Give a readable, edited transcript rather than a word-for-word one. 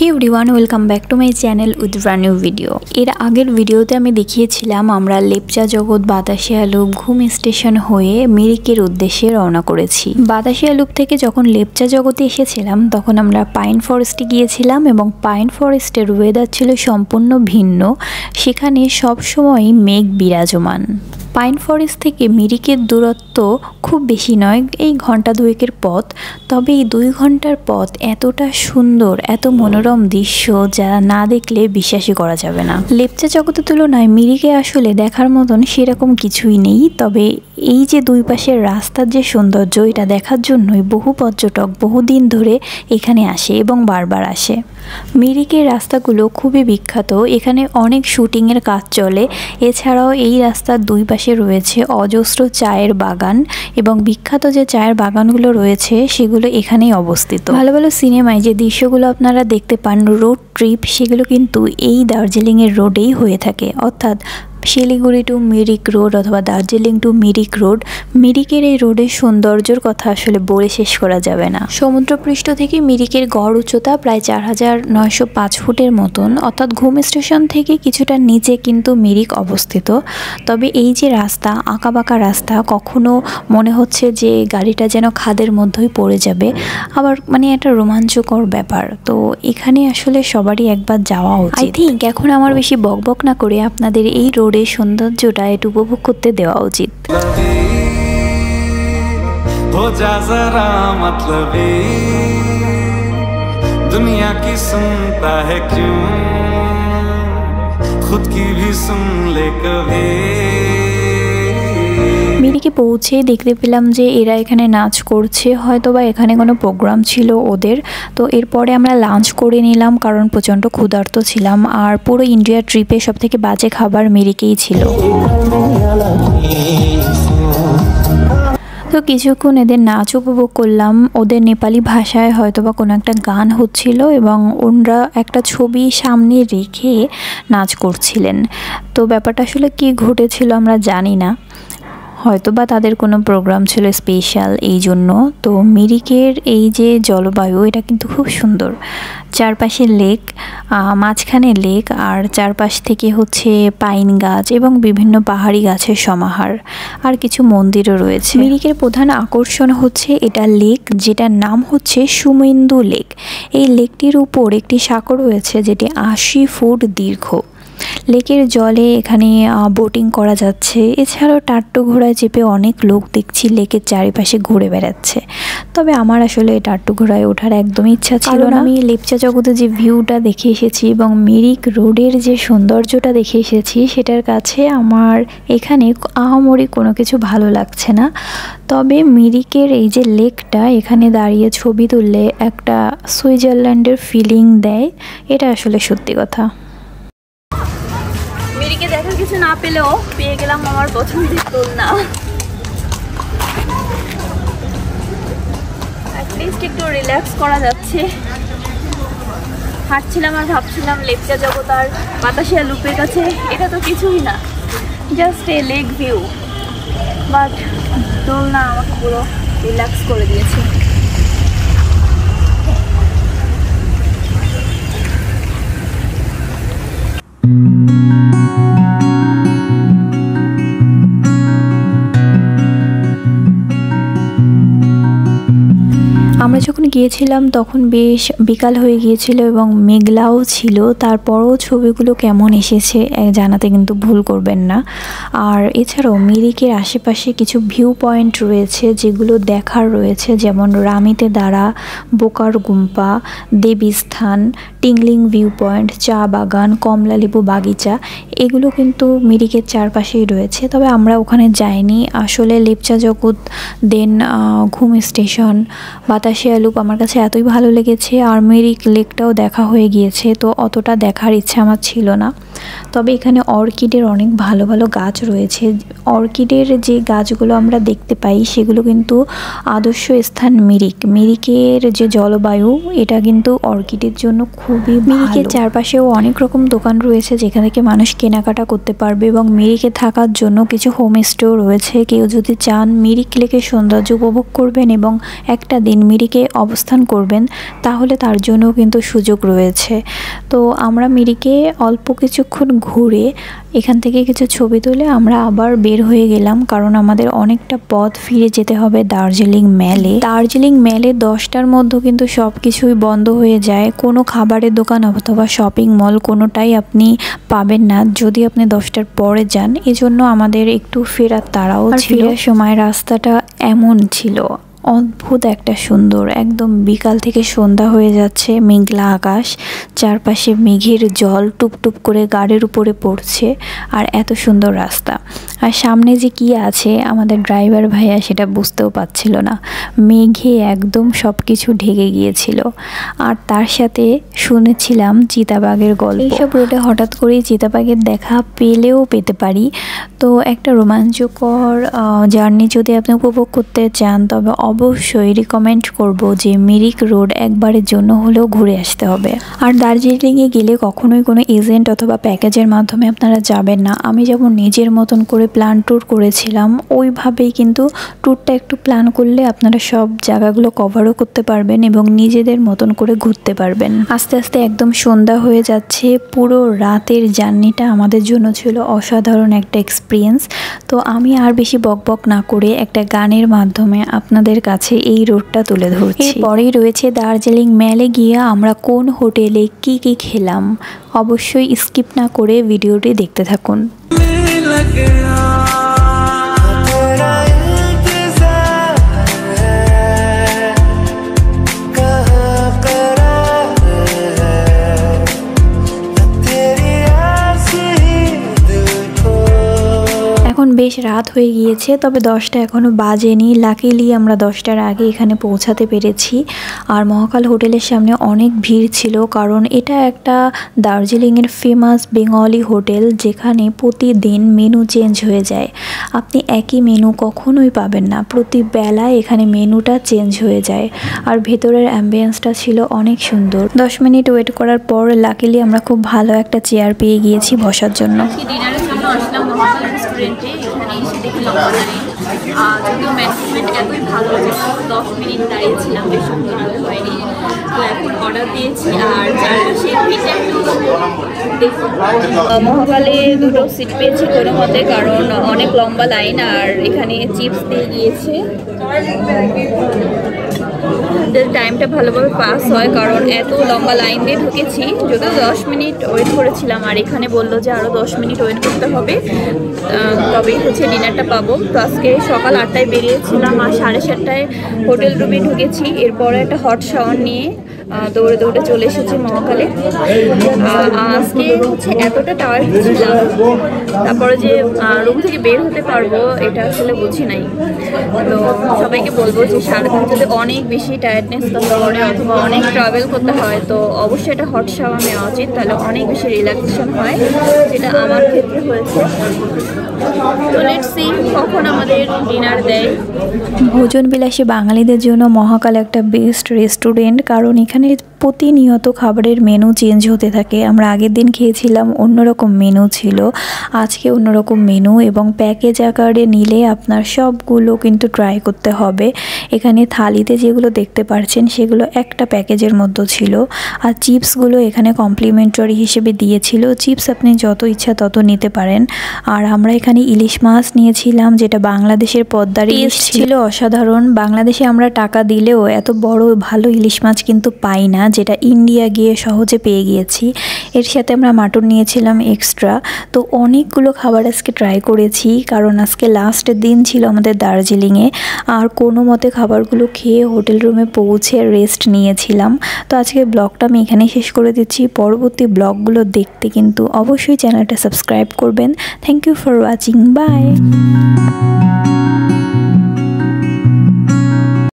Everyone welcome back to my channel with brand new video. एर आगेर भिडियोते आमी देखिएछिलाम आमरा लेपचा जगत बातासिया लुप घुम स्टेशन हये मिरिकेर उद्देश्ये रওনা करेছি। बातासिया लुप थेके जखन लेपचा जगते एसेছিলাম तखन आमरा पाइन फरेस्टे गिয়েছিলাম এবং पाइन फरेस्टेर ওয়েদার ছিল सम्पूर्ण भिन्न। सेखाने सब समय मेघ बिराजमान। पाइन फरेस्ट थेके मिरिकेर दूरत्व खूब बेशी नय, এই ঘন্টা দুয়েকের পথ। তবে এই 2 ঘন্টার পথ এতটা সুন্দর, এত মনোরম দৃশ্য যা না দেখলে বিশ্বাসই করা যাবে না। লেপচা জগতের তুলনায় মিরিকে আসলে দেখার মতন সেরকম কিছুই নেই। তবে এই যে দুই পাশের রাস্তার যে সৌন্দর্য, এটা দেখার জন্যই বহু পর্যটক বহুদিন ধরে এখানে আসে এবং বারবার আসে। মিরিকের রাস্তাগুলো খুবই বিখ্যাত, এখানে অনেক শুটিংয়ের কাজ চলে। এছাড়াও এই রাস্তার দুই পাশে রয়েছে অজস্র চায়ের বাগান এবং বিখ্যাত যে চায়ের বাগানগুলো রয়েছে সেগুলো এখানেই অবস্থিত। ভালো ভালো সিনেমায় যে দৃশ্যগুলো আপনারা দেখতে পান রোড ট্রিপ, সেগুলো কিন্তু এই দার্জিলিংয়ের রোডেই হয়ে থাকে। অর্থাৎ শিলিগুড়ি টু মিরিক রোড অথবা দার্জিলিং টু মিরিক রোড। মিরিকের এই রোডের সৌন্দর্যের কথা আসলে বলে শেষ করা যাবে না। সমুদ্রপৃষ্ঠ থেকে মিরিকের গড় উচ্চতা প্রায় 4905 ফুটের মতন, অর্থাৎ ঘুম স্টেশন থেকে কিছুটা নিচে কিন্তু মিরিক অবস্থিত। তবে এই যে রাস্তা, আঁকাবাঁকা রাস্তা, কখনো মনে হচ্ছে যে গাড়িটা যেন খাদের মধ্যেই পড়ে যাবে, আবার মানে একটা রোমাঞ্চকর ব্যাপার। তো এখানে আসলে সবারই একবার যাওয়া উচিত। আই থিঙ্ক এখন আমার বেশি বকবক না করে আপনাদের এই রোডের সৌন্দর্যটা একটু উপভোগ করতে দেওয়া উচিত। दुनिया की सुनता है क्यों, खुद की भी सुन ले कभी। মিরিকে পৌঁছে দেখতে পেলাম যে এরা এখানে নাচ করছে, হয়তোবা এখানে কোনো প্রোগ্রাম ছিল ওদের। তো এরপরে আমরা লাঞ্চ করে নিলাম কারণ প্রচণ্ড ক্ষুধার্ত ছিলাম। আর পুরো ইন্ডিয়া ট্রিপে সবথেকে বাজে খাবার মিরিকেই ছিল। তো কিছুক্ষণ এদের নাচ উপভোগ করলাম। ওদের নেপালি ভাষায় হয়তোবা কোনো একটা গান হচ্ছিল এবং ওনারা একটা ছবি সামনে রেখে নাচ করছিলেন। তো ব্যাপারটা আসলে কী ঘটেছিল আমরা জানি না, হয়তোবা তাদের কোনো প্রোগ্রাম ছিল স্পেশাল এই জন্য। তো মিরিকের এই যে জলবায়ু, এটা কিন্তু খুব সুন্দর। চারপাশে লেক, মাঝখানে লেক, আর চারপাশ থেকে হচ্ছে পাইন গাছ এবং বিভিন্ন পাহাড়ি গাছের সমাহার, আর কিছু মন্দিরও রয়েছে। মিরিকের প্রধান আকর্ষণ হচ্ছে এটা লেক, যেটার নাম হচ্ছে সুমেন্দু লেক। এই লেকটির উপর একটি সাঁকো রয়েছে যেটি 80 ফুট দীর্ঘ। লেকের জলে এখানে বোটিং করা যাচ্ছে। এছাড়াও টাট্টু ঘোড়ায় চেপে অনেক লোক দেখছি লেকের চারিপাশে ঘুরে বেড়াচ্ছে। তবে আমার আসলে টাট্টু ঘোড়ায় ওঠার একদমই ইচ্ছা ছিল না। আমি লেপচা জগতে যে ভিউটা দেখে এসেছি এবং মিরিক রোডের যে সৌন্দর্যটা দেখে এসেছি, সেটার কাছে আমার এখানে আহামরি কোনো কিছু ভালো লাগছে না। তবে মিরিকের এই যে লেকটা, এখানে দাঁড়িয়ে ছবি তুললে একটা সুইজারল্যান্ডের ফিলিং দেয়, এটা আসলে সত্যি কথা। মিরিকে দেখার কিছু না পেলেও পেয়ে গেলাম আমার পছন্দের দোলনা। অ্যাটলিস্ট একটু রিল্যাক্স করা যাচ্ছে। হাঁটছিলাম আর ভাবছিলাম লেপচা জগৎ আর বাতাসিয়া লুপের কাছে এটা তো কিছুই না, just a lake view. But দোলনা আমাকে পুরো রিল্যাক্স করে দিয়েছে। আমরা যখন গিয়েছিলাম তখন বেশ বিকাল হয়ে গিয়েছিল এবং মেঘলাও ছিল। তারপরও ছবিগুলো কেমন এসেছে জানাতে কিন্তু ভুল করবেন না। আর এছাড়াও মিরিকের আশেপাশে কিছু ভিউ পয়েন্ট রয়েছে যেগুলো দেখার রয়েছে, যেমন রামিতে দাঁড়া, বোকার গুম্পা, দেবীস্থান, টিংলিং ভিউ পয়েন্ট, চা বাগান, কমলালেবু বাগিচা, এগুলো কিন্তু মিরিকের চারপাশেই রয়েছে। তবে আমরা ওখানে যাইনি। আসলে লেপচা জগৎ দেন ঘুম স্টেশন, বাতাসিয়া লুপ আমার কাছে এতই ভালো লেগেছে, আর মিরিক লেকটাও দেখা হয়ে গিয়েছে, তো অতটা দেখার ইচ্ছা আমার ছিল না। তবে এখানে অর্কিডের অনেক ভালো ভালো গাছ রয়েছে। অর্কিডের যে গাছগুলো আমরা দেখতে পাই সেগুলো কিন্তু আদর্শ স্থান মিরিক। মিরিকের যে জলবায়ু, এটা কিন্তু অর্কিডের জন্য খুবই ভালো। মিরিকের চারপাশেও অনেক রকম দোকান রয়েছে যেখান থেকে মানুষ কেনাকাটা করতে পারবে এবং মিরিকে থাকার জন্য কিছু হোমস্টেও রয়েছে। কেউ যদি চান মিরিক লেকের সৌন্দর্য উপভোগ করবেন এবং একটা দিন মিরিকে অবস্থান করবেন তাহলে তার জন্য কিন্তু সুযোগ রয়েছে। তো আমরা মিরিকে অল্প কিছুক্ষণ ঘুরে এখান থেকে কিছু ছবি তুলে আমরা আবার বের হয়ে গেলাম, কারণ আমাদের অনেকটা পথ ফিরে যেতে হবে দার্জিলিং ম্যালে। দার্জিলিং ম্যালে 10টার মধ্যে কিন্তু সব কিছুই বন্ধ হয়ে যায়, কোনো খাবারের দোকান অথবা শপিং মল কোনোটাই আপনি পাবেন না যদি আপনি 10টার পরে যান। এজন্য আমাদের একটু ফেরার তাড়াও ছিল। ফেরার সময় রাস্তাটা এমন ছিল, অদ্ভুত একটা সুন্দর, একদম বিকাল থেকে সন্ধ্যা হয়ে যাচ্ছে, মেঘলা আকাশ, চারপাশে মেঘের জল টুপটুপ করে গাড়ির উপরে পড়ছে, আর এত সুন্দর রাস্তা। আর সামনে যে কি আছে আমাদের ড্রাইভার ভাইয়া সেটা বুঝতেও পারছিল না, মেঘে একদম সব কিছু ঢেকে গিয়েছিল। আর তার সাথে শুনেছিলাম চিতাবাঘের গল্প। এইসব রোডে হঠাৎ করেই চিতাবাঘের দেখা পেলেও পেতে পারি। তো একটা রোমাঞ্চকর জার্নি যদি আপনি উপভোগ করতে চান তবে অবশ্যই রিকমেন্ড করব যে মিরিক রোড একবারের জন্য হলেও ঘুরে আসতে হবে। আর দার্জিলিংয়ে গেলে কখনোই কোনো এজেন্ট অথবা প্যাকেজের মাধ্যমে আপনারা যাবেন না। আমি যেমন নিজের মতন করে প্ল্যান ট্যুর করেছিলাম ওইভাবেই কিন্তু ট্যুরটা একটু প্ল্যান করলে আপনারা সব জায়গাগুলো কভারও করতে পারবেন এবং নিজেদের মতন করে ঘুরতে পারবেন। আস্তে আস্তে একদম সন্ধ্যা হয়ে যাচ্ছে, পুরো রাতের জার্নিটা আমাদের জন্য ছিল অসাধারণ একটা এক্সপিরিয়েন্স। তো আমি আর বেশি বকবক না করে একটা গানের মাধ্যমে আপনাদের কাছে এই রোডটা তুলে ধরছি। এরপরেই রয়েছে দার্জিলিং ম্যালে গিয়ে আমরা কোন হোটেলে কি কি খেলাম, অবশ্যই স্কিপ না করে ভিডিওটি দেখতে থাকুন। এখন বেশ রাত হয়ে গিয়েছে, তবে 10টা এখনও বাজেনি। লাকিলি আমরা 10টার আগে এখানে পৌঁছাতে পেরেছি। আর মহাকাল হোটেলের সামনে অনেক ভিড় ছিল, কারণ এটা একটা দার্জিলিংয়ের ফেমাস বেঙ্গলি হোটেল যেখানে প্রতিদিন মেনু চেঞ্জ হয়ে যায়। আপনি একই মেনু কখনোই পাবেন না, প্রতি বেলায় এখানে মেনুটা চেঞ্জ হয়ে যায়। আর ভেতরের অ্যাম্বিয়েন্সটা ছিল অনেক সুন্দর। 10 মিনিট ওয়েট করার পর লাকিলি আমরা খুব ভালো একটা চেয়ার পেয়ে গিয়েছি বসার জন্য। আসলাম মহাকাল রেস্টুরেন্টে, এখানে এসে দেখি লম্বা লাইন। যদিও ম্যানেজমেন্ট এতই ভালো যে 10 মিনিট দাঁড়িয়েছিলাম, বেশি দাঁড়াতে হয়নি। তো এখন অর্ডার দিয়েছি আর চারপাশে ভিড়টা একটু দেখুন। মহাকালে দুটো সিট পেয়েছি কোনো মতে, কারণ অনেক লম্বা লাইন। আর এখানে চিপস দিয়ে গিয়েছে, টাইমটা ভালোভাবে পাস হয়, কারণ এত লম্বা লাইন দিয়ে ঢুকেছি। যদিও 10 মিনিট ওয়েট করেছিলাম, আর এখানে বললো যে আরও 10 মিনিট ওয়েট করতে হবে, তবেই হচ্ছে ডিনারটা পাবো। তো আজকে সকাল 8টায় বেরিয়েছিলাম আর 7:30টায় হোটেল রুমে ঢুকেছি। এরপরে একটা হট শাওয়ার নিয়ে দৌড়ে দৌড়ে চলে এসেছি মহাকালে। আজকে হচ্ছে এতটা টায়ার্ড ছিলাম, তারপরে যে রুম থেকে বের হতে পারবো এটা আসলে বুঝি নাই। তো সবাইকে বলবো যে সারাদিন যদি অনেক বেশি টায়ার্ডনেস কাজ করে অথবা অনেক ট্রাভেল করতে হয় তো অবশ্যই এটা হট শাওয়ার নেওয়া উচিত, তাহলে অনেক বেশি রিল্যাক্সেশন হয়, যেটা আমার ক্ষেত্রে হয়েছে। তো লেটস সি কখন আমাদের ডিনার দেয়। ভোজন বিলাসী বাঙালিদের জন্য মহাকাল একটা বেস্ট রেস্টুরেন্ট, কারণ এখানে প্রতিনিয়ত খাবারের মেনু চেঞ্জ হতে থাকে। আমরা আগের দিন খেয়েছিলাম অন্যরকম মেনু ছিল, আজকে অন্যরকম মেনু, এবং প্যাকেজ আকারে নিলে আপনার সবগুলো কিন্তু ট্রাই করতে হবে। এখানে থালিতে যেগুলো দেখতে পাচ্ছেন সেগুলো একটা প্যাকেজের মধ্যে ছিল, আর চিপসগুলো এখানে কমপ্লিমেন্টারি হিসেবে দিয়েছিল। চিপস আপনি যত ইচ্ছা তত নিতে পারেন। আর আমরা এখানে ইলিশ মাছ নিয়েছিলাম, যেটা বাংলাদেশের পদ্মার ইলিশ ছিল, অসাধারণ। বাংলাদেশে আমরা টাকা দিলেও এত বড় ভালো ইলিশ মাছ কিন্তু পাই না, যেটা ইন্ডিয়া গিয়ে সহজে পেয়ে গিয়েছি। এর সাথে আমরা মাটন নিয়েছিলাম এক্সট্রা। তো অনেকগুলো খাবার আজকে ট্রাই করেছি, কারণ আজকে লাস্টের দিন ছিল আমাদের দার্জিলিংয়ে। আর কোনো মতে খাবারগুলো খেয়ে হোটেল রুমে পৌঁছে রেস্ট নিয়েছিলাম। তো আজকে ব্লগটা আমি এখানেই শেষ করে দিচ্ছি। পরবর্তী ব্লগগুলো দেখতে কিন্তু অবশ্যই চ্যানেলটা সাবস্ক্রাইব করবেন। Thank you for watching, by.